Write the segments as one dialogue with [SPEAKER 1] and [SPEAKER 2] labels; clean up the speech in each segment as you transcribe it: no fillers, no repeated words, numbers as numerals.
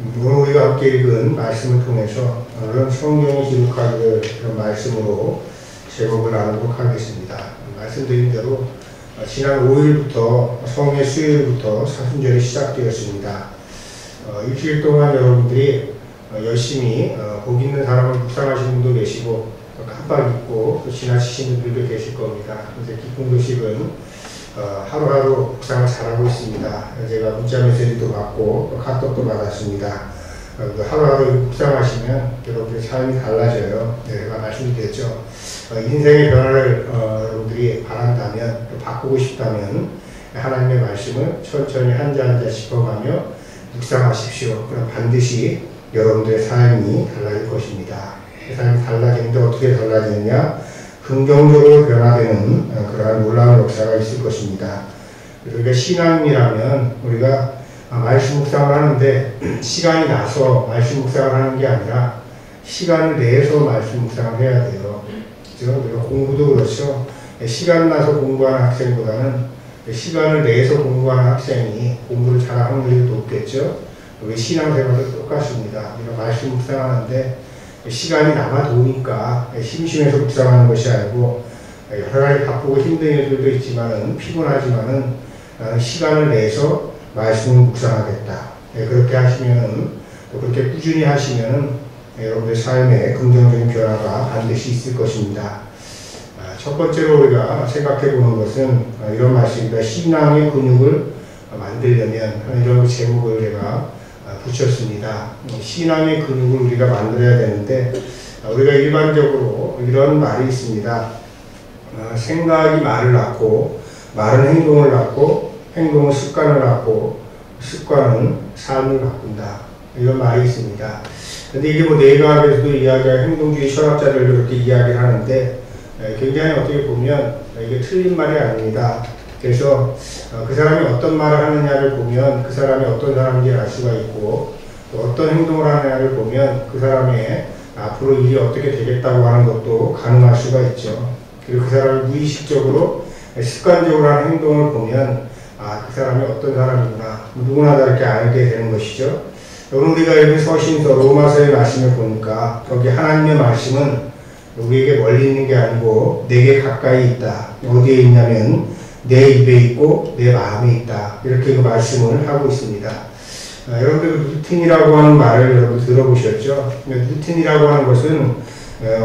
[SPEAKER 1] 오늘 우리가 함께 읽은 말씀을 통해서 오늘은 성경이 기록하기를 그런 말씀으로 제목을 나누도록 하겠습니다. 말씀드린 대로 지난 5일부터 성의 수요일부터 사순절이 시작되었습니다. 일주일 동안 여러분들이 열심히 복 있는 사람을 묵상하시는 분도 계시고 또 깜빡 잊고 또 지나치신 분들도 계실 겁니다. 그래서 기쁜 소식은 하루하루 묵상을 잘하고 있습니다. 제가 문자 메시지도 받고 또 카톡도 받았습니다. 하루하루 묵상하시면 여러분들의 삶이 달라져요. 제가 말씀드렸죠. 인생의 변화를 여러분들이 바란다면, 또 바꾸고 싶다면 하나님의 말씀을 천천히 한 자 한 자 짚어가며 묵상하십시오. 그럼 반드시 여러분들의 삶이 달라질 것입니다. 삶이 달라지는데 어떻게 달라지느냐? 긍정적으로 변화되는 그러한 놀라운 역사가 있을 것입니다. 우리가 신앙이라면 우리가 말씀 묵상을 하는데 시간이 나서 말씀 묵상을 하는 게 아니라 시간을 내서 말씀 묵상을 해야 돼요. 우리가 공부도 그렇죠. 시간 나서 공부하는 학생보다는 시간을 내서 공부하는 학생이 공부를 잘하는 확률이 높겠죠. 우리 신앙생활도 똑같습니다. 우리가 말씀 묵상하는데 시간이 남아 도니까 심심해서 묵상하는 것이 아니고 여러 가지 바쁘고 힘든 일들도 있지만은 피곤하지만은 시간을 내서 말씀을 묵상하겠다. 그렇게 하시면은 또 그렇게 꾸준히 하시면은 여러분의 삶에 긍정적인 변화가 반드시 있을 것입니다. 첫 번째로 우리가 생각해 보는 것은 이런 말씀입니다. 신앙의 근육을 만들려면 이런 제목을 제가 붙였습니다. 신앙의 근육을 우리가 만들어야 되는데 우리가 일반적으로 이런 말이 있습니다. 생각이 말을 낳고 말은 행동을 낳고 행동은 습관을 낳고 습관은 삶을 바꾼다. 이런 말이 있습니다. 근데 이게 뭐 뇌과학에서도 이야기하는 행동주의 철학자들 그렇게 이야기를 하는데 굉장히 어떻게 보면 이게 틀린 말이 아닙니다. 그래서 그 사람이 어떤 말을 하느냐를 보면 그 사람이 어떤 사람인지 알 수가 있고 또 어떤 행동을 하느냐를 보면 그 사람의 앞으로 일이 어떻게 되겠다고 하는 것도 가늠할 수가 있죠. 그리고 그 사람이 무의식적으로 습관적으로 하는 행동을 보면 그 사람이 어떤 사람이구나 누구나 다 이렇게 알게 되는 것이죠. 오늘 우리가 읽은 서신서 로마서의 말씀을 보니까 거기 하나님의 말씀은 우리에게 멀리 있는 게 아니고 내게 가까이 있다. 어디에 있냐면 내 입에 있고 내 마음에 있다. 이렇게 그 말씀을 하고 있습니다. 여러분들 루틴이라고 하는 말을 여러분 들어보셨죠? 루틴이라고 하는 것은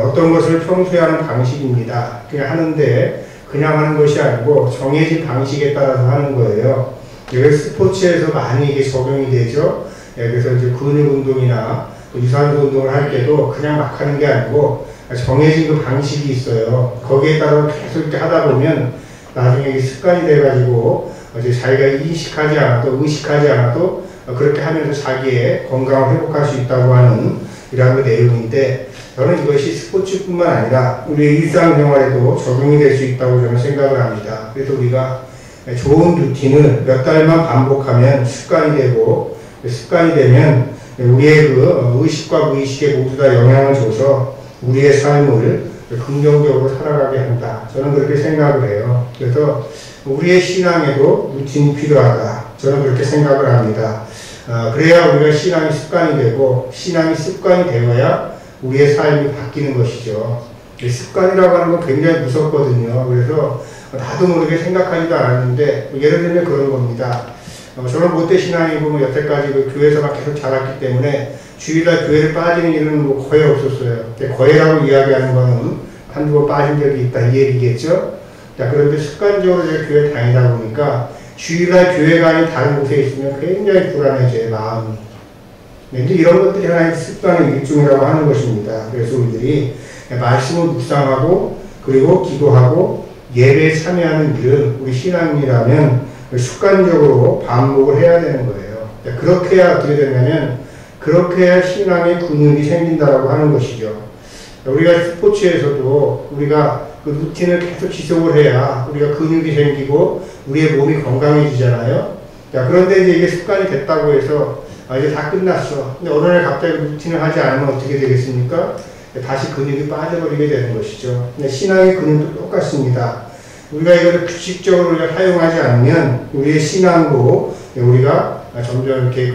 [SPEAKER 1] 어떤 것을 평소에 하는 방식입니다. 그냥 하는데 그냥 하는 것이 아니고 정해진 방식에 따라서 하는 거예요. 여기 스포츠에서 많이 이게 적용이 되죠. 그래서 이제 근육 운동이나 유산소 운동을 할 때도 그냥 막 하는 게 아니고 정해진 그 방식이 있어요. 거기에 따라 계속 이렇게 하다 보면 나중에 이게 습관이 돼가지고 이제 자기가 인식하지 않아도 의식하지 않아도 그렇게 하면서 자기의 건강을 회복할 수 있다고 하는 이러한 그 내용인데 저는 이것이 스포츠뿐만 아니라 우리의 일상생활에도 적용이 될 수 있다고 저는 생각을 합니다. 그래서 우리가 좋은 루틴을 몇 달만 반복하면 습관이 되고 습관이 되면 우리의 그 의식과 무의식에 모두 다 영향을 줘서 우리의 삶을 긍정적으로 살아가게 한다. 저는 그렇게 생각을 해요. 그래서 우리의 신앙에도 루틴이 필요하다. 저는 그렇게 생각을 합니다. 그래야 우리가 신앙이 습관이 되고 신앙이 습관이 되어야 우리의 삶이 바뀌는 것이죠. 습관이라고 하는 건 굉장히 무섭거든요. 그래서 나도 모르게 생각하지도 않았는데 예를 들면 그런 겁니다. 저는 롯데 신앙이고 여태까지 그 교회에서만 계속 자랐기 때문에 주일날 교회를 빠지는 일은 뭐 거의 없었어요. 거의라고 이야기하는 거는 한두 번 빠진 적이 있다 이 얘기겠죠. 자, 그런데 습관적으로 제가 교회 다니다 보니까 주일날 교회가 아닌 다른 곳에 있으면 굉장히 불안해져요, 마음이. 근데 이런 것들이 하나의 습관의 일종이라고 하는 것입니다. 그래서 우리들이 말씀을 묵상하고 그리고 기도하고 예배에 참여하는 일은 우리 신앙이라면 습관적으로 반복을 해야 되는 거예요. 그렇게 해야 어떻게 되냐면 그렇게 해야 신앙의 근육이 생긴다라고 하는 것이죠. 우리가 스포츠에서도 우리가 그 루틴을 계속 지속을 해야 우리가 근육이 생기고 우리의 몸이 건강해지잖아요. 자, 그런데 이제 이게 습관이 됐다고 해서 이제 다 끝났어. 근데 어느 날 갑자기 루틴을 하지 않으면 어떻게 되겠습니까? 다시 근육이 빠져버리게 되는 것이죠. 근데 신앙의 근육도 똑같습니다. 우리가 이거를 규칙적으로 우리가 사용하지 않으면 우리의 신앙도 우리가 점점 이렇게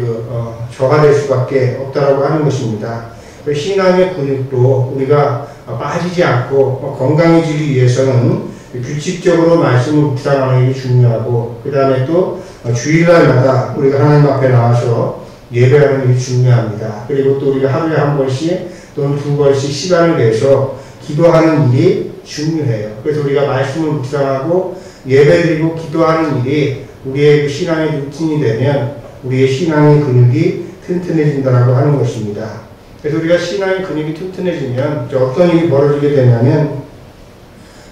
[SPEAKER 1] 저하될 수밖에 없다라고 하는 것입니다. 신앙의 근육도 우리가 빠지지 않고 건강해지기 위해서는 규칙적으로 말씀을 묵상하는 게 중요하고, 그 다음에 또 주일날마다 우리가 하나님 앞에 나와서 예배하는 게 중요합니다. 그리고 또 우리가 하루에 한 번씩 또는 두 번씩 시간을 내서 기도하는 일이 중요해요. 그래서 우리가 말씀을 묵상하고 예배드리고 기도하는 일이 우리의 신앙의 루틴이 되면 우리의 신앙의 근육이 튼튼해진다고 하는 것입니다. 그래서 우리가 신앙의 근육이 튼튼해지면 어떤 일이 벌어지게 되냐면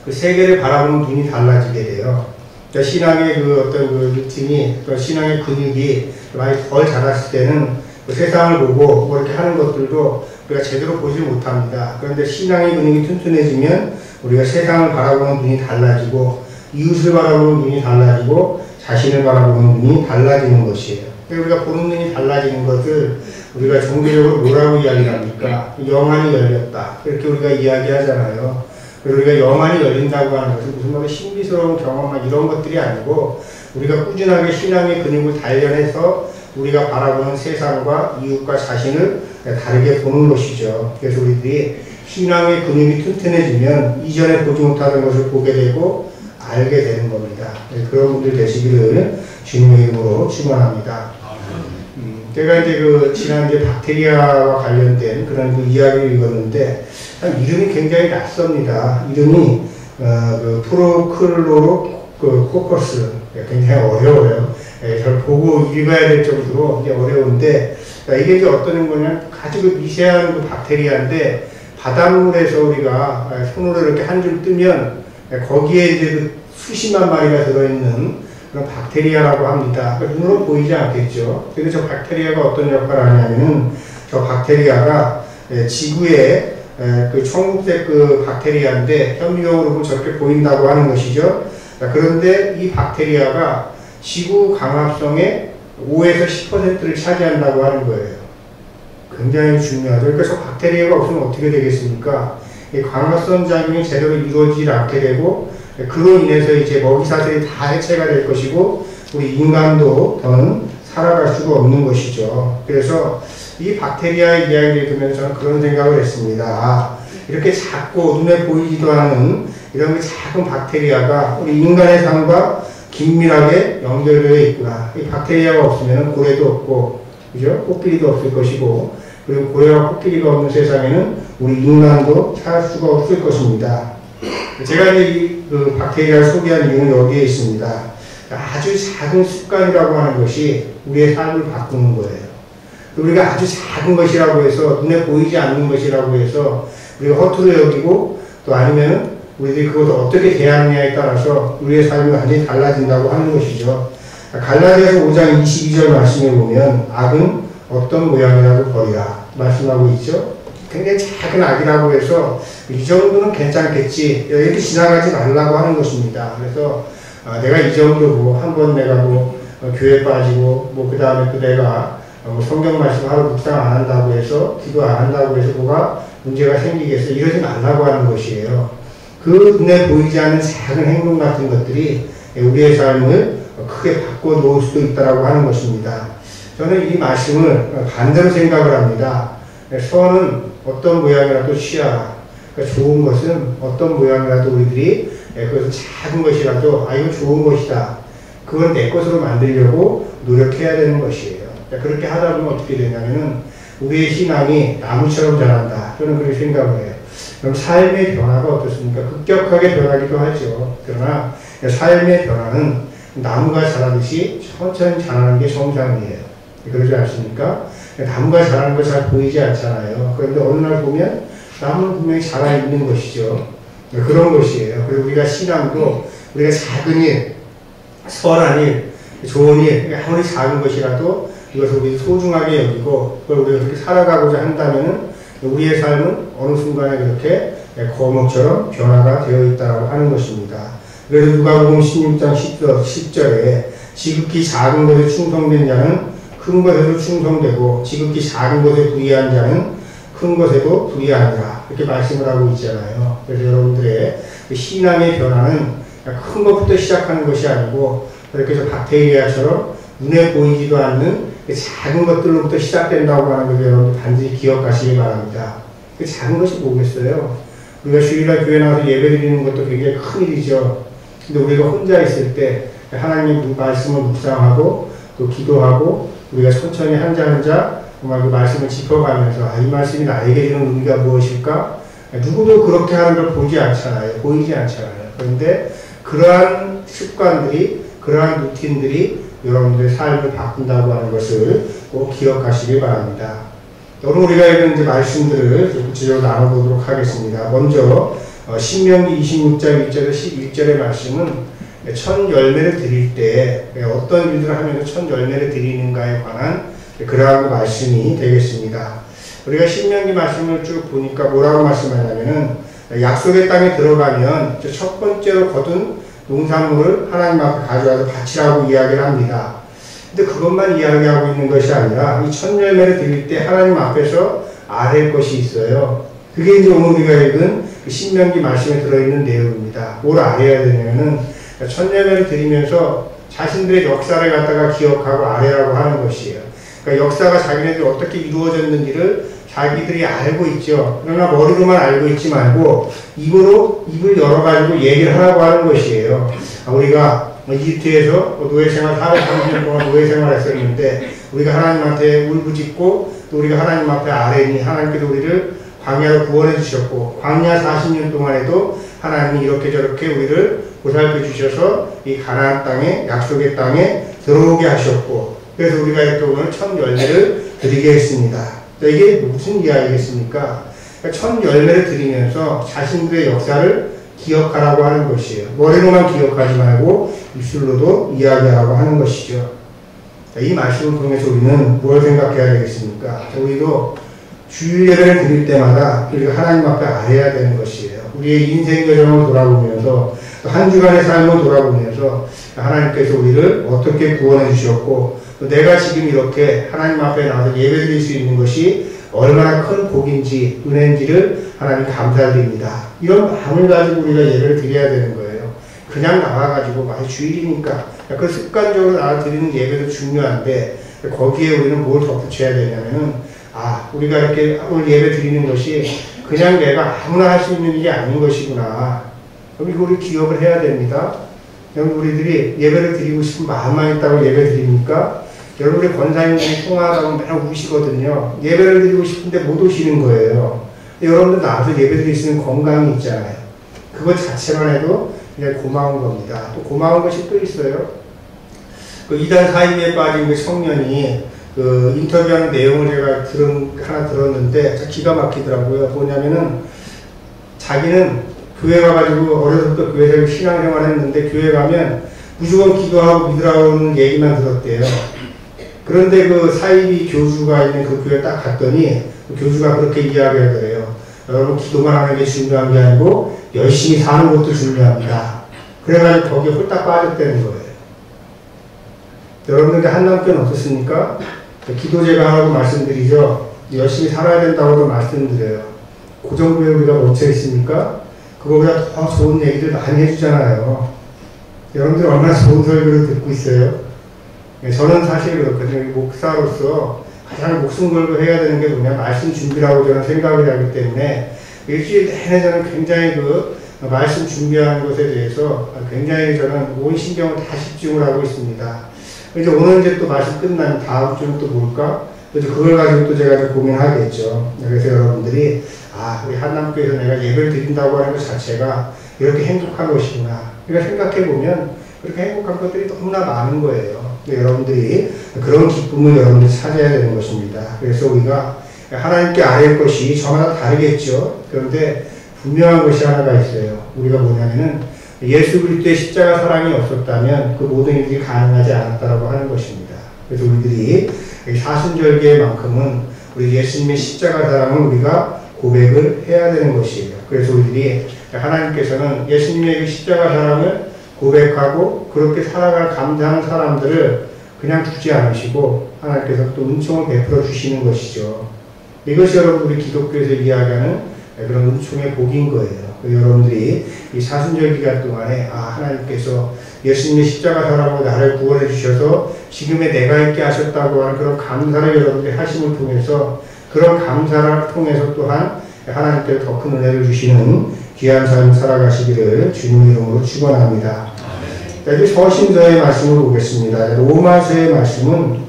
[SPEAKER 1] 그 세계를 바라보는 눈이 달라지게 돼요. 그러니까 신앙의 어떤 루틴이, 또 신앙의 근육이 많이 덜 자랐을 때는 세상을 보고 뭐 이렇게 하는 것들도 우리가 제대로 보지 못합니다. 그런데 신앙의 근육이 튼튼해지면 우리가 세상을 바라보는 눈이 달라지고, 이웃을 바라보는 눈이 달라지고, 자신을 바라보는 눈이 달라지는 것이에요. 우리가 보는 눈이 달라지는 것을 우리가 종교적으로 뭐라고 이야기합니까? 영안이 열렸다, 이렇게 우리가 이야기하잖아요. 그래서 우리가 영안이 열린다고 하는 것은 무슨 말이야, 신비스러운 경험만 이런 것들이 아니고, 우리가 꾸준하게 신앙의 근육을 단련해서 우리가 바라보는 세상과 이웃과 자신을 다르게 보는 것이죠. 그래서 우리들이 신앙의 근육이 튼튼해지면 이전에 보지 못하는 것을 보게 되고 알게 되는 겁니다. 그런 분들 되시기를 주님의 이름으로 축원합니다. 제가 이제 지난주에 박테리아와 관련된 그런 이야기를 읽었는데, 이름이 굉장히 낯섭니다. 이름이 프로클로로 코커스. 굉장히 어려워요. 잘 보고 읽어야 될 정도로 이제 어려운데, 이게 이제 어떤 거냐면 아주 미세한 박테리아인데, 바닷물에서 우리가 손으로 이렇게 한 줄 뜨면 거기에 이제 수십만 마리가 들어있는 그런 박테리아라고 합니다. 눈으로 보이지 않겠죠. 근데 저 박테리아가 어떤 역할을 하냐면은, 저 박테리아가 지구의 청국색 박테리아인데 현미경으로 보면 저렇게 보인다고 하는 것이죠. 그런데 이 박테리아가 지구 강합성의 5에서 10%를 차지한다고 하는 거예요. 굉장히 중요하죠. 그래서 박테리아가 없으면 어떻게 되겠습니까? 이 광합성 작용이 제대로 이루어지지 않게 되고, 그로 인해서 이제 먹이사슬이 다 해체가 될 것이고, 우리 인간도 더는 살아갈 수가 없는 것이죠. 그래서 이 박테리아의 이야기를 들으면서 저는 그런 생각을 했습니다. 이렇게 작고 눈에 보이지도 않은 이런 작은 박테리아가 우리 인간의 삶과 긴밀하게 연결되어 있구나. 이 박테리아가 없으면 고래도 없고, 그죠? 코끼리도 없을 것이고, 그리고 고래와 코끼리가 없는 세상에는 우리 인간도 살 수가 없을 것입니다. 제가 이제 이 박테리아를 소개한 이유는 여기에 있습니다. 아주 작은 습관이라고 하는 것이 우리의 삶을 바꾸는 거예요. 우리가 아주 작은 것이라고 해서, 눈에 보이지 않는 것이라고 해서 우리가 허투루 여기고, 또 아니면 우리들이 그것을 어떻게 대하느냐에 따라서 우리의 삶이 완전히 달라진다고 하는 것이죠. 갈라디아서 5장 22절 말씀에 보면 악은 어떤 모양이라도 버리라 말씀하고 있죠. 굉장히 작은 악이라고 해서 이 정도는 괜찮겠지, 이렇게 지나가지 말라고 하는 것입니다. 그래서 내가 이 정도고, 한번 내가 교회 빠지고, 그 다음에 또 내가 성경 말씀 하루 묵상 안 한다고 해서, 기도 안 한다고 해서 뭐가 문제가 생기겠어, 이러지 말라고 하는 것이에요. 그 눈에 보이지 않는 작은 행동 같은 것들이 우리의 삶을 크게 바꿔놓을 수도 있다고 하는 것입니다. 저는 이 말씀을 반대로 생각을 합니다. 선은 어떤 모양이라도 취하라. 그러니까 좋은 것은 어떤 모양이라도 우리들이 그것을 작은 것이라도 이거 좋은 것이다, 그건 내 것으로 만들려고 노력해야 되는 것이에요. 그렇게 하다 보면 어떻게 되냐면은 우리의 신앙이 나무처럼 자란다, 저는 그렇게 생각을 해요. 그럼 삶의 변화가 어떻습니까? 급격하게 변하기도 하죠. 그러나 삶의 변화는 나무가 자라듯이 천천히 자라는 게 정상이에요. 그러지 않습니까? 나무가 자라는 거 잘 보이지 않잖아요. 그런데 어느 날 보면 나무는 분명히 자라 있는 것이죠. 그런 것이에요. 그리고 우리가 신앙도 우리가 작은 일, 선한 일, 좋은 일, 아무리 작은 것이라도 이것을 우리 소중하게 여기고 그걸 우리가 그렇게 살아가고자 한다면은 우리의 삶은 어느 순간에 그렇게 거목처럼 변화가 되어 있다고 하는 것입니다. 그래서 누가복음 16장 10절에 지극히 작은 것에 충성된 자는 큰 것에도 충성되고, 지극히 작은 것에 불의한 자는 큰 것에도 불의하니라, 이렇게 말씀을 하고 있잖아요. 그래서 여러분들의 신앙의 변화는 큰 것부터 시작하는 것이 아니고, 이렇게 저 박테리아처럼 눈에 보이지도 않는 그 작은 것들로부터 시작된다고 하는 것을 여러분 반드시 기억하시기 바랍니다. 그 작은 것이 뭐겠어요? 우리가 주일날 교회 나와서 예배 드리는 것도 굉장히 큰 일이죠. 근데 우리가 혼자 있을 때 하나님 말씀을 묵상하고 또 기도하고 우리가 천천히 한자 한자 정말 그 말씀을 짚어가면서 이 말씀이 나에게 주는 의미가 무엇일까? 누구도 그렇게 하는 걸 보지 않잖아요. 보이지 않잖아요. 그런데 그러한 습관들이, 그러한 루틴들이 여러분들의 삶을 바꾼다고 하는 것을 꼭 기억하시기 바랍니다. 오늘 우리가 읽은 이제 말씀들을 구체적으로 나눠보도록 하겠습니다. 먼저 신명기 26장 1절에서 11절의 말씀은 첫 열매를 드릴 때 어떤 일들을 하면서 첫 열매를 드리는가에 관한 그러한 말씀이 되겠습니다. 우리가 신명기 말씀을 쭉 보니까 뭐라고 말씀하냐면은 약속의 땅에 들어가면 첫 번째로 거둔 농산물을 하나님 앞에 가져와서 바치라고 이야기를 합니다. 근데 그것만 이야기하고 있는 것이 아니라 이 첫 열매를 드릴 때 하나님 앞에서 아랠 것이 있어요. 그게 이제 오늘 우리가 읽은 신명기 말씀에 들어있는 내용입니다. 뭘 아뢰야 되냐면은 첫 열매를 드리면서 자신들의 역사를 갖다가 기억하고 아뢰라고 하는 것이에요. 그러니까 역사가 자기네들이 어떻게 이루어졌는지를 자기들이 알고 있죠. 그러나 머리로만 알고 있지 말고 입을 열어가지고 얘기를 하라고 하는 것이에요. 우리가 이집트에서 노예 생활 430년 동안 노예 생활을 했었는데 우리가 하나님한테 울부짖고 또 우리가 하나님 앞에 아뢰니 하나님께서 우리를 광야로 구원해 주셨고 광야 40년 동안에도 하나님이 이렇게 저렇게 우리를 보살펴 주셔서 이 가나안 땅에 약속의 땅에 들어오게 하셨고 그래서 우리가 이렇게 오늘 첫 열매를 드리게 했습니다. 이게 무슨 이야기겠습니까? 첫 열매를 드리면서 자신들의 역사를 기억하라고 하는 것이에요. 머리로만 기억하지 말고 입술로도 이야기하라고 하는 것이죠. 이 말씀을 통해서 우리는 뭘 생각해야 되겠습니까? 우리도 주일 예배를 드릴 때마다 우리가 하나님 앞에 아뢰야 되는 것이에요. 우리의 인생 여정을 돌아보면서 또 한 주간의 삶을 돌아보면서 하나님께서 우리를 어떻게 구원해 주셨고 또 내가 지금 이렇게 하나님 앞에 나와서 예배 드릴 수 있는 것이 얼마나 큰 복인지 은혜인지를 하나님 감사드립니다. 이런 마음을 가지고 우리가 예배를 드려야 되는 거예요. 그냥 나와가지고 주일이니까 그 습관적으로 나와 드리는 예배도 중요한데 거기에 우리는 뭘 덧붙여야 되냐면은 우리가 이렇게 오늘 예배 드리는 것이 그냥 내가 아무나 할 수 있는 일이 아닌 것이구나. 이거 우리 기억을 해야 됩니다. 여러분 우리들이 예배를 드리고 싶은 마음만 있다고 예배 드립니까? 여러분 우리 권사님들이 통화하다고 맨날 우시거든요. 예배를 드리고 싶은데 못 오시는 거예요. 여러분들 나와서 예배 드릴 수 있는 건강이 있잖아요. 그것 자체만 해도 그냥 고마운 겁니다. 또 고마운 것이 또 있어요. 그 이단 사이비에 빠진 그 청년이 그 인터뷰하는 내용을 제가 하나 들었는데 기가 막히더라고요. 뭐냐면은 자기는 교회 가가지고 어려서부터 교회에서 신앙생활 했는데 교회 가면 무조건 기도하고 믿으라는 얘기만 들었대요. 그런데 그 사이비 교주가 있는 그 교회 딱 갔더니 그 교주가 그렇게 이야기하더래요. 여러분 기도만 하는 게 중요한 게 아니고 열심히 사는 것도 중요합니다. 그래가지고 거기에 홀딱 빠졌다는 거예요. 여러분들 한남교는 어떻습니까? 기도 제가 하라고 말씀드리죠. 열심히 살아야 된다고도 말씀드려요. 그 정도에 우리가 멈춰 있습니까? 그거보다 더 좋은 얘기들 많이 해주잖아요. 여러분들 얼마나 좋은 설교를 듣고 있어요? 저는 사실 그렇거든요. 목사로서 가장 목숨 걸고 해야 되는 게 뭐냐, 말씀 준비라고 저는 생각을 하기 때문에 일주일 내내 저는 굉장히 그 말씀 준비하는 것에 대해서 굉장히 저는 온 신경을 다 집중을 하고 있습니다. 이제 오늘 이제 또 말씀 끝나면 다음 주는 또 뭘까? 그걸 가지고 또 제가 좀 고민하겠죠. 그래서 여러분들이 우리 한남교에서 내가 예배를 드린다고 하는 것 자체가 이렇게 행복한 것이구나. 그러니까 생각해보면 그렇게 행복한 것들이 너무나 많은 거예요. 여러분들이 그런 기쁨을 여러분들이 찾아야 되는 것입니다. 그래서 우리가 하나님께 아뢰 것이 저마다 다르겠죠. 그런데 분명한 것이 하나가 있어요. 우리가 뭐냐면은 예수 그리스도의 십자가 사랑이 없었다면 그 모든 일들이 가능하지 않았다라고 하는 것입니다. 그래서 우리들이 사순절기만큼은 우리 예수님의 십자가 사랑을 우리가 고백을 해야 되는 것이에요. 그래서 우리들이 하나님께서는 예수님의 십자가 사랑을 고백하고 그렇게 살아갈 감사하는 사람들을 그냥 두지 않으시고 하나님께서 또 은총을 베풀어 주시는 것이죠. 이것이 여러분 우리 기독교에서 이야기하는 그런 은총의 복인 거예요. 여러분들이 이 사순절 기간 동안에 하나님께서 예수님의 십자가 사랑으로 나를 구원해 주셔서 지금의 내가 있게 하셨다고 하는 그런 감사를 여러분들이 하심을 통해서 그런 감사를 통해서 또한 하나님께서 더 큰 은혜를 주시는 귀한 삶 살아가시기를 주님 이름으로 축원합니다. 이제 서신서의 말씀으로 보겠습니다. 로마서의 말씀은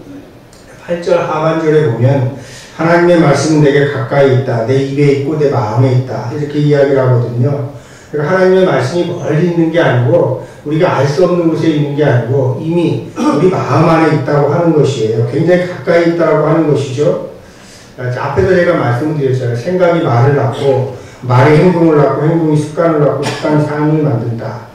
[SPEAKER 1] 8절 하반절에 보면 하나님의 말씀은 내게 가까이 있다. 내 입에 있고 내 마음에 있다. 이렇게 이야기를 하거든요. 그러니까 하나님의 말씀이 멀리 있는 게 아니고 우리가 알 수 없는 곳에 있는 게 아니고 이미 우리 마음 안에 있다고 하는 것이에요. 굉장히 가까이 있다고 하는 것이죠. 앞에서 제가 말씀을 드렸잖아요. 생각이 말을 낳고 말이 행동을 낳고 행동이 습관을 낳고 습관이 삶을 만든다.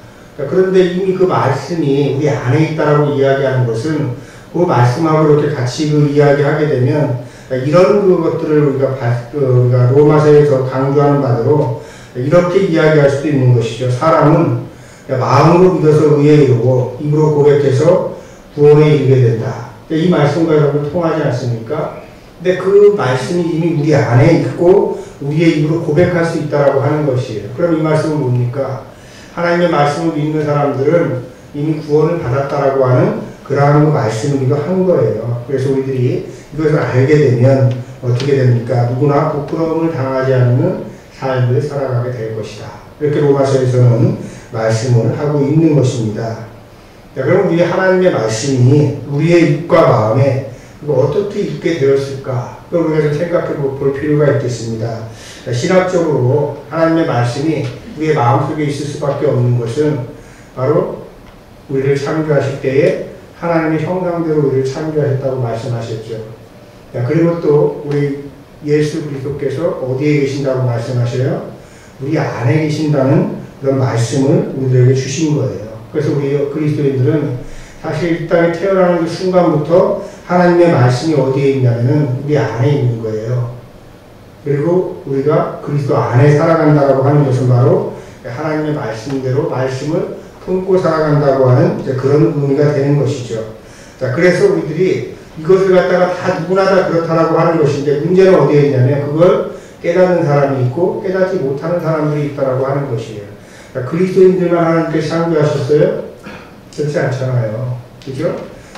[SPEAKER 1] 그런데 이미 그 말씀이 우리 안에 있다라고 이야기하는 것은 그 말씀하고 이렇게 같이 그 이야기하게 되면 이런 것들을 우리가 로마서에서 강조하는 바대로 이렇게 이야기할 수도 있는 것이죠. 사람은 마음으로 믿어서 의에 이르고 입으로 고백해서 구원에 이르게 된다. 이 말씀과 여러분 통하지 않습니까? 근데 그 말씀이 이미 우리 안에 있고 우리의 입으로 고백할 수 있다라고 하는 것이에요. 그럼 이 말씀은 뭡니까? 하나님의 말씀을 믿는 사람들은 이미 구원을 받았다라고 하는 그러한 말씀을 우리가 한 거예요. 그래서 우리들이 이것을 알게 되면 어떻게 됩니까? 누구나 부끄러움을 당하지 않는 삶을 살아가게 될 것이다. 이렇게 로마서에서는 말씀을 하고 있는 것입니다. 자, 그럼 우리 하나님의 말씀이 우리의 입과 마음에 어떻게 있게 되었을까? 그걸 우리가 좀 생각해 볼 필요가 있겠습니다. 자, 신학적으로 하나님의 말씀이 우리의 마음속에 있을 수밖에 없는 것은 바로 우리를 창조하실 때에 하나님의 형상대로 우리를 창조하셨다고 말씀하셨죠. 자, 그리고 또 우리 예수 그리스도께서 어디에 계신다고 말씀하셔요? 우리 안에 계신다는 그런 말씀을 우리들에게 주신 거예요. 그래서 우리 그리스도인들은 사실 이 땅에 태어나는 그 순간부터 하나님의 말씀이 어디에 있냐면은 우리 안에 있는 거예요. 그리고 우리가 그리스도 안에 살아간다고 하는 것은 바로 하나님의 말씀대로 말씀을 품고 살아간다고 하는 그런 의미가 되는 것이죠. 자, 그래서 우리들이 이것을 갖다가 다 누구나 다 그렇다라고 하는 것인데 문제는 어디에 있냐면 그걸 깨닫는 사람이 있고 깨닫지 못하는 사람들이 있다라고 하는 것이에요. 자, 그리스도인들만 하나님께서 창조하셨어요? 그렇지 않잖아요. 그죠?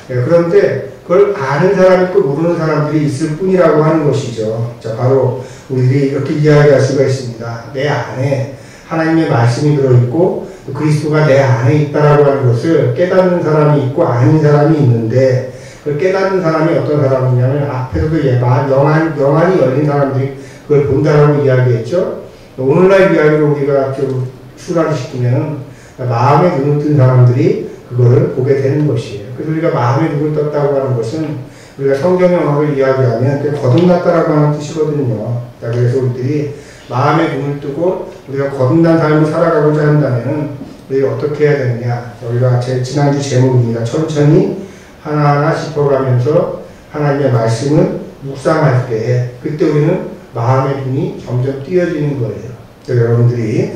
[SPEAKER 1] 네, 그런데 그걸 아는 사람이 있고 모르는 사람들이 있을 뿐이라고 하는 것이죠. 자, 바로 우리들이 이렇게 이야기할 수가 있습니다. 내 안에 하나님의 말씀이 들어있고 그리스도가 내 안에 있다라고 하는 것을 깨닫는 사람이 있고 아닌 사람이 있는데 그 깨닫는 사람이 어떤 사람이냐면 앞에서도 영안이 열린 사람들이 그걸 본다라고 이야기했죠. 오늘날 이야기로 우리가 좀 순화시키면 마음에 눈을 뜬 사람들이 그거를 보게 되는 것이에요. 그래서 우리가 마음에 눈을 떴다고 하는 것은 우리가 성경의 언어를 이야기하면 거듭났다라고 하는 뜻이거든요. 자, 그래서 우리들이 마음에 눈을 뜨고 우리가 거듭난 삶을 살아가고자 한다면 우리가 어떻게 해야 되느냐. 우리가 지난주 제목입니다. 천천히 하나하나 짚어가면서 하나님의 말씀을 묵상할 때 그때 우리는 마음의 눈이 점점 띄어지는 거예요. 여러분들이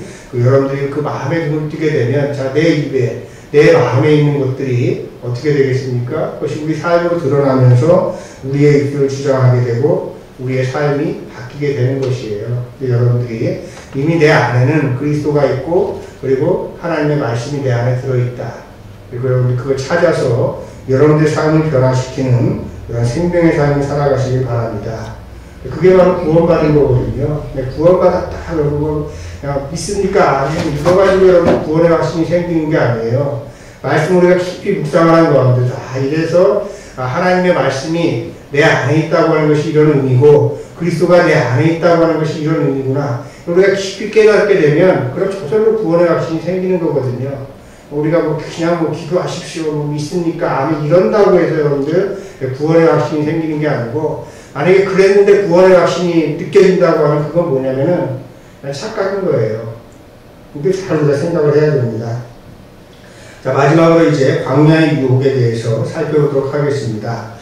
[SPEAKER 1] 그 마음의 눈을 뜨게 되면 자, 내 입에 내 마음에 있는 것들이 어떻게 되겠습니까? 그것이 우리 삶으로 드러나면서 우리의 입술을 주장하게 되고 우리의 삶이 바뀌게 되는 것이에요. 여러분들이 이미 내 안에는 그리스도가 있고 그리고 하나님의 말씀이 내 안에 들어있다. 그리고 여러분들 그걸 찾아서 여러분들의 삶을 변화시키는 그런 생명의 삶을 살아가시길 바랍니다. 그게 바로 구원받은 거거든요. 구원받았다 그러고 그냥 믿습니까? 이거 가지고 여러분 구원의 확신이 생기는 게 아니에요. 말씀을 우리가 깊이 묵상하는 겁니다. 이래서 하나님의 말씀이 내 안에 있다고 하는 것이 이런 의미고 그리스도가 내 안에 있다고 하는 것이 이런 의미구나. 우리가 깊이 깨닫게 되면 그럼 저절로 구원의 확신이 생기는 거거든요. 우리가 그냥 기도하십시오, 믿습니까? 아멘 이런다고 해서 여러분들 구원의 확신이 생기는 게 아니고 만약에 그랬는데 구원의 확신이 느껴진다고 하면 그건 뭐냐면은 착각인 거예요. 근데 잘 우리가 생각을 해야 됩니다. 자, 마지막으로 이제 광야의 유혹에 대해서 살펴보도록 하겠습니다.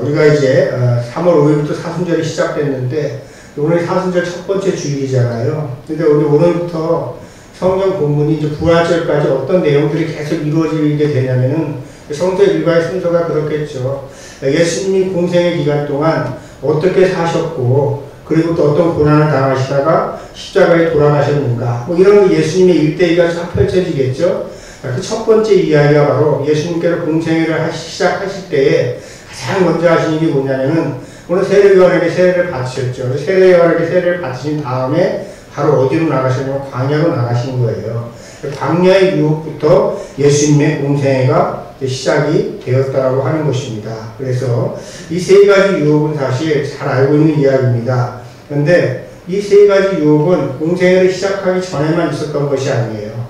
[SPEAKER 1] 우리가 이제 3월 5일부터 사순절이 시작됐는데 오늘 사순절 첫 번째 주일이잖아요. 근데 오늘부터 성경 본문이 이제 부활절까지 어떤 내용들이 계속 이루어지게 되냐면은 성서 일과의 순서가 그렇겠죠. 예수님이 공생의 기간 동안 어떻게 사셨고 그리고 또 어떤 고난을 당하시다가 십자가에 돌아가셨는가 이런 예수님의 일대기가 쫙 펼쳐지겠죠. 그 첫 번째 이야기가 바로 예수님께서 공생애를 시작하실 때에 가장 먼저 하신 일이 뭐냐면은 오늘 세례요한에게 세례를 받으셨죠. 세례요한에게 세례를 받으신 다음에 바로 어디로 나가셨냐면 광야로 나가신 거예요. 광야의 유혹부터 예수님의 공생애가 시작이 되었다라고 하는 것입니다. 그래서 이 세 가지 유혹은 사실 잘 알고 있는 이야기입니다. 그런데 이 세 가지 유혹은 공생애를 시작하기 전에만 있었던 것이 아니에요.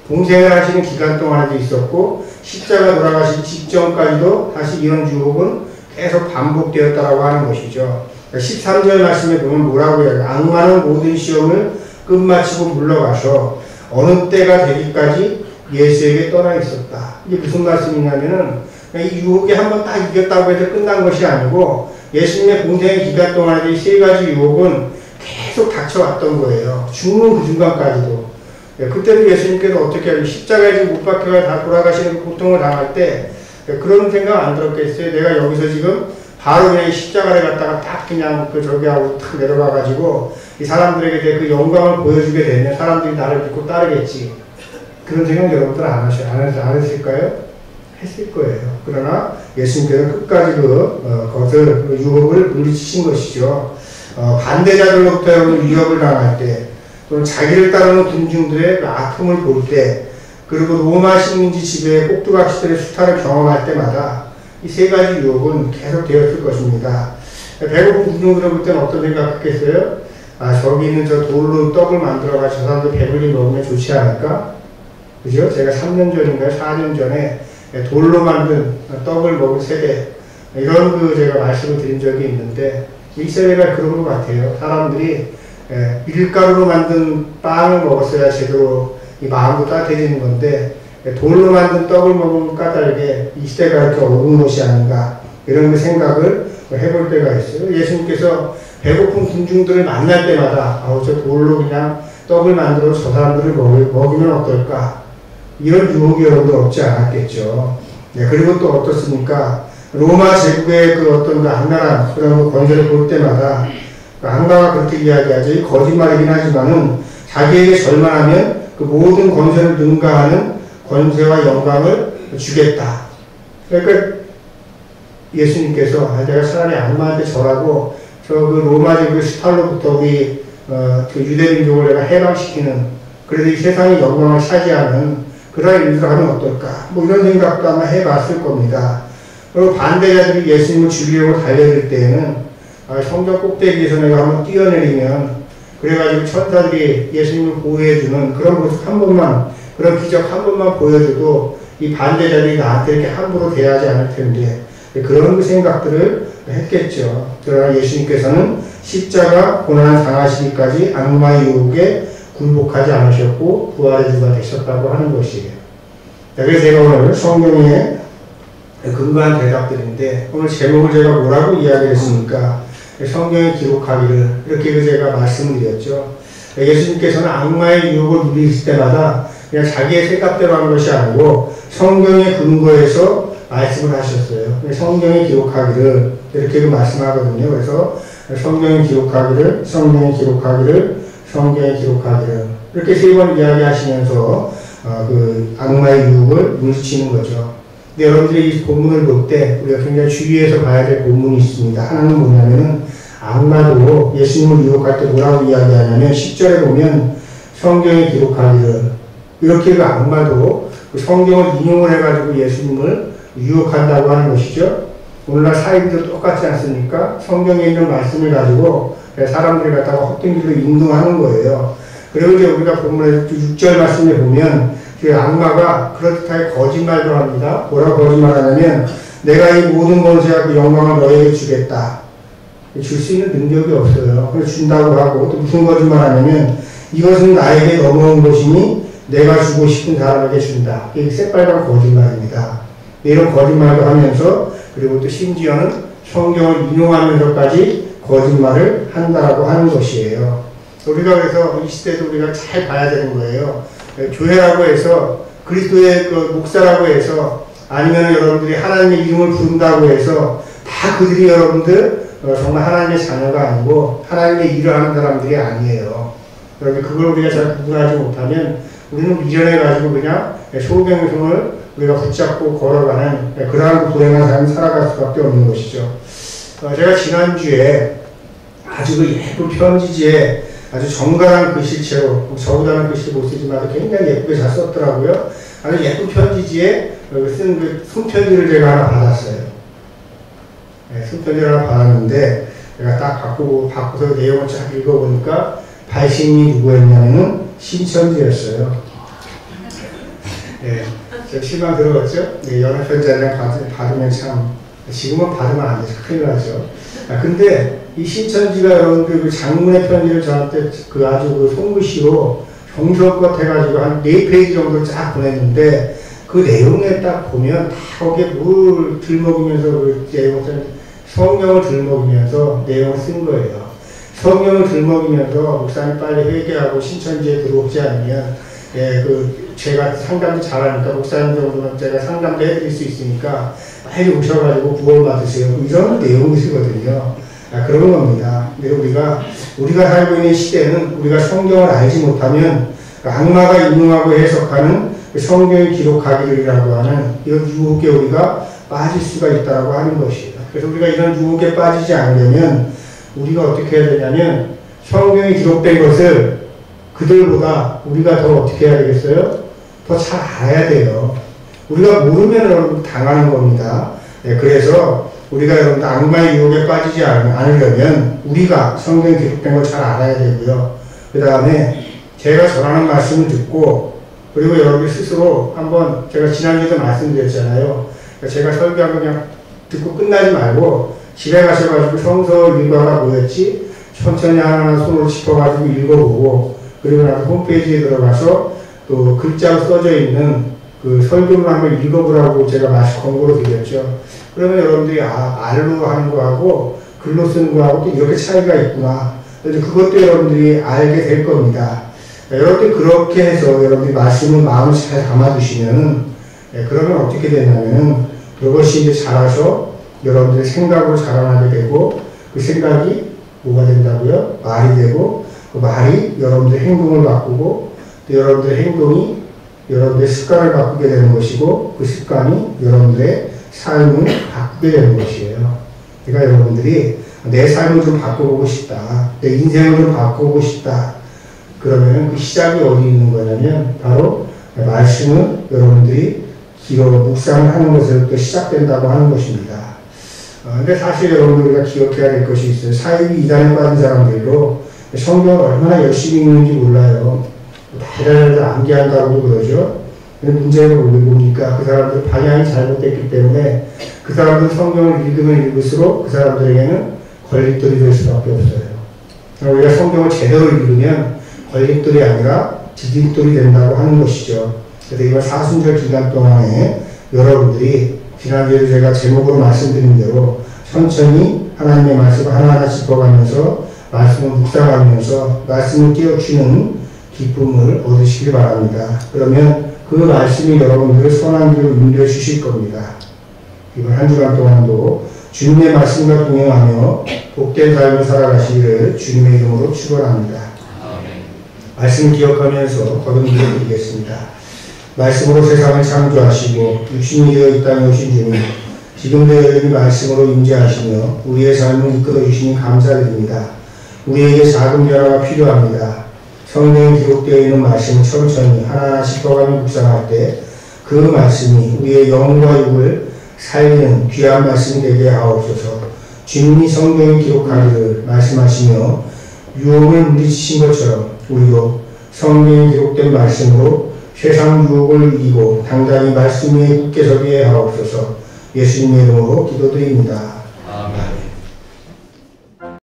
[SPEAKER 1] 공생애를 하시는 기간 동안에도 있었고 십자가 돌아가시기 직전까지도 사실 이런 유혹은 계속 반복되었다라고 하는 것이죠. 13절 말씀에 보면 뭐라고 해요? 악마는 모든 시험을 끝마치고 물러가서 어느 때가 되기까지 예수에게 떠나 있었다. 이게 무슨 말씀이냐면은 이 유혹이 한번 딱 이겼다고 해서 끝난 것이 아니고 예수님의 공생의 기간 동안에 이 세 가지 유혹은 계속 닥쳐왔던 거예요. 죽는 그 순간까지도. 그때도 예수님께서 어떻게 하죠? 십자가에 못 박혀가 다 돌아가시는 고통을 당할 때 그런 생각 안 들었겠어요? 내가 여기서 지금 바로 그냥 십자가를 갖다가 딱 그냥 저기 하고 탁 내려가가지고 이 사람들에게 그 영광을 보여주게 되면 사람들이 나를 믿고 따르겠지. 그런 생각 여러분들 안 하실까요? 했을 거예요. 그러나 예수님께서는 끝까지 그것을, 유혹을 물리치신 것이죠. 반대자들로부터 여러분 위협을 당할 때, 또는 자기를 따르는 군중들의 그 아픔을 볼 때, 그리고 로마 식민지 지배의 꼭두각시들의 수탈을 경험할 때마다 이 세 가지 유혹은 계속 되었을 것입니다. 배고픈 군중들을 볼 때는 어떤 생각했겠어요? 아, 저기 있는 저 돌로 떡을 만들어가 저 사람들 배불리 먹으면 좋지 않을까? 그죠? 제가 3년 전인가요? 4년 전에 돌로 만든 떡을 먹은 세대, 이런 제가 말씀을 드린 적이 있는데, 이 세대가 그런 것 같아요. 사람들이 밀가루로 만든 빵을 먹었어야 제대로 이 마음도 따뜻해지는 건데, 돌로 만든 떡을 먹으면 까닭에 이 시대가 이렇게 어려운 것이 아닌가, 이런 생각을 해볼 때가 있어요. 예수님께서 배고픈 군중들을 만날 때마다, 저 돌로 그냥 떡을 만들어 저 사람들을 먹이면 어떨까? 이런 유혹이 여러분들 없지 않았겠죠. 네, 그리고 또 어떻습니까? 로마 제국의 어떤 악랄한 그런 권세를 볼 때마다, 악마가 그렇게 이야기하죠. 거짓말이긴 하지만은 자기에게 절만하면 그 모든 권세를 능가하는 권세와 영광을 주겠다. 그러니까 예수님께서 내가 차라리 악마한테 절하고 저 로마 제국의 수탈로부터 우리 그 유대민족을 내가 해방시키는, 그래도 이 세상의 영광을 차지하는 그런 일을 하면 어떨까? 이런 생각도 아마 해봤을 겁니다. 그리고 반대자들이 예수님을 죽이려고 달려들 때에는 성전 꼭대기에서 내가 한번 뛰어내리면 그래가지고 천사들이 예수님을 보호해주는 그런 모습 한 번만, 그런 기적 한 번만 보여줘도 이 반대자들이 나한테 이렇게 함부로 대하지 않을 텐데, 그런 생각들을 했겠죠. 그러나 예수님께서는 십자가 고난 당하시기까지 악마의 유혹에 굴복하지 않으셨고 부활의 주가 되셨다고 하는 것이에요. 그래서 제가 오늘 성경에 근거한 대답들인데, 오늘 제목을 제가 뭐라고 이야기했습니까? 성경에 기록하기를, 이렇게 제가 말씀을 드렸죠. 예수님께서는 악마의 유혹을 누리실 때마다 그냥 자기의 생각대로 한 것이 아니고 성경의 근거에서 말씀을 하셨어요. 성경에 기록하기를, 이렇게 말씀하거든요. 그래서 성경에 기록하기를, 성경에 기록하기를, 성경에 기록하기를, 이렇게 세 번 이야기하시면서 그 악마의 유혹을 물리치는 거죠. 근데 여러분들이 이 본문을 볼 때 우리가 굉장히 주의해서 봐야 될 본문이 있습니다. 하나는 뭐냐면은 악마도 예수님을 유혹할 때 뭐라고 이야기하냐면 10절에 보면 성경에 기록하기를, 이렇게 그 악마도 그 성경을 인용을 해가지고 예수님을 유혹한다고 하는 것이죠. 오늘날 사회도 똑같지 않습니까? 성경에 있는 말씀을 가지고 사람들이 갖다가 헛된 길로 인도하는 거예요. 그리고 이제 우리가 본문에 6절 말씀에 보면 그 악마가 그렇듯하게 거짓말도 합니다. 뭐라고 거짓말하냐면 내가 이 모든 권세와 그 영광을 너에게 주겠다. 줄 수 있는 능력이 없어요. 그래서 준다고 하고, 또 무슨 거짓말 하냐면 이것은 나에게 넘어온 것이니 내가 주고 싶은 사람에게 준다. 이게 새빨간 거짓말입니다. 이런 거짓말도 하면서, 그리고 또 심지어는 성경을 인용하면서까지 거짓말을 한다라고 하는 것이에요. 우리가 그래서 이 시대도 우리가 잘 봐야 되는 거예요. 교회라고 해서, 그리스도의 그 목사라고 해서, 아니면 여러분들이 하나님의 이름을 부른다고 해서 다 그들이 여러분들 정말 하나님의 자녀가 아니고 하나님의 일을 하는 사람들이 아니에요. 그런데 그걸 우리가 잘 구분하지 못하면 우리는 미련해가지고 그냥 소경성을 우리가 붙잡고 걸어가는 그러한 불행한 삶을 살아갈 수밖에 없는 것이죠. 제가 지난주에 아주 그 예쁜 편지지에 아주 정갈한 글씨체로, 저보다는 글씨를 못 쓰지만 굉장히 예쁘게 잘 썼더라고요. 아주 예쁜 편지지에 쓴 그 손편지를 제가 하나 받았어요. 손편지를 하나 받았는데 제가 딱 바꾸서 내용을 쫙 읽어보니까 발신이 누구였냐면은 신천지였어요. 네, 제가 실망 들어갔죠? 네, 연애 편지 하나 받으면 참, 지금은 받으면 안 되죠. 큰일 나죠. 근데 이 신천지가 여러분들 그 장문의 편지를 저한테 그 아주 그 손글씨로 정성껏 해가지고 한 4페이지 정도 쫙 보냈는데 그 내용에 딱 보면 다 거기에 뭘 들먹이면서 그 내용을 성경을 들먹이면서 내용을 쓴 거예요. 성경을 들먹이면서 목사님 빨리 회개하고 신천지에 들어오지 않으면 제가 상담도 잘하니까 목사님 정도는 제가 상담도 해드릴 수 있으니까 빨리 오셔가지고 구원 받으세요. 이런 내용이거든요. 그런 겁니다. 근데 우리가 살고 있는 시대는 우리가 성경을 알지 못하면 악마가 인용하고 해석하는 성경이 기록하기라고 하는 이런 유혹에 우리가 빠질 수가 있다고 하는 것이에요. 그래서 우리가 이런 유혹에 빠지지 않으려면 우리가 어떻게 해야 되냐면 성경이 기록된 것을 그들보다 우리가 더 어떻게 해야 되겠어요? 더 잘 알아야 돼요. 우리가 모르면 여러분 당하는 겁니다. 그래서 우리가 여러분 악마의 유혹에 빠지지 않으려면 우리가 성경에 기록된 걸 잘 알아야 되고요. 그 다음에 제가 전하는 말씀을 듣고 그리고 여러분 스스로 한번 제가 지난주에도 말씀드렸잖아요. 제가 설교한 거 그냥 듣고 끝나지 말고 집에 가셔가지고 성서 읽어가 뭐였지? 천천히 하나하나 손으로 짚어가지고 읽어보고 그리고 나서 홈페이지에 들어가서 또 글자로 써져 있는 그 설교를 한번 읽어보라고 제가 권고로 드렸죠. 그러면 여러분들이 말로 하는 거하고 글로 쓰는 거하고 또 이렇게 차이가 있구나. 그래서 그것도 여러분들이 알게 될 겁니다. 여러분들이 그렇게 해서 여러분들이 말씀을 마음을 잘 담아두시면 그러면 어떻게 되냐면 그것이 이제 자라서 여러분들의 생각으로 자라나게 되고 그 생각이 뭐가 된다고요? 말이 되고 그 말이 여러분들의 행동을 바꾸고 또 여러분들의 행동이 여러분들의 습관을 바꾸게 되는 것이고 그 습관이 여러분들의 삶을 바꾸게 되는 것이에요. 그러니까 여러분들이 내 삶을 좀 바꿔보고 싶다. 내 인생을 좀 바꿔보고 싶다. 그러면 그 시작이 어디 있는 거냐면 바로 말씀을 여러분들이 묵상을 하는 것에서부터 시작된다고 하는 것입니다. 근데 사실 여러분들 우리가 기억해야 될 것이 있어요. 사이비 이단에 빠진 사람들도 성경을 얼마나 열심히 읽는지 몰라요. 대단히 암기한다고 그러죠. 근데 문제를 보니까 그 사람들 방향이 잘못됐기 때문에 그 사람들 성경을 읽으면 읽을수록 그 사람들에게는 걸림돌이 될 수밖에 없어요. 우리가 성경을 제대로 읽으면 걸림돌이 아니라 디딤돌이 된다고 하는 것이죠. 그래서 이번 사순절 기간 동안에 여러분들이 지난주에 제가 제목으로 말씀드린 대로 천천히 하나님의 말씀을 하나하나 짚어가면서 말씀을 묵상하면서 말씀을 깨우치는 기쁨을 얻으시길 바랍니다. 그러면 그 말씀이 여러분들을 선한 길로 인도해 주실 겁니다. 이번 한 주간 동안도 주님의 말씀과 동행하며 복된 삶을 살아가시기를 주님의 이름으로 축원합니다. 말씀을 기억하면서 거듭기도 드리겠습니다. 말씀으로 세상을 창조하시고 육신이 되어 이 땅에 오신 주님, 지금도 여전히 말씀으로 임재하시며 우리의 삶을 이끌어 주시니 감사드립니다. 우리에게 작은 변화가 필요합니다. 성경에 기록되어 있는 말씀을 천천히 하나하나 짚어가며 묵상할 때 그 말씀이 우리의 영과 육을 살리는 귀한 말씀이 되게 하옵소서. 주님이 성경에 기록하기를 말씀하시며 유혹을 물리치신 것처럼 우리도 성경에 기록된 말씀으로 세상 유혹을 이기고 당당히 말씀 위에 굳게 서게 하옵소서. 예수님의 이름으로 기도드립니다.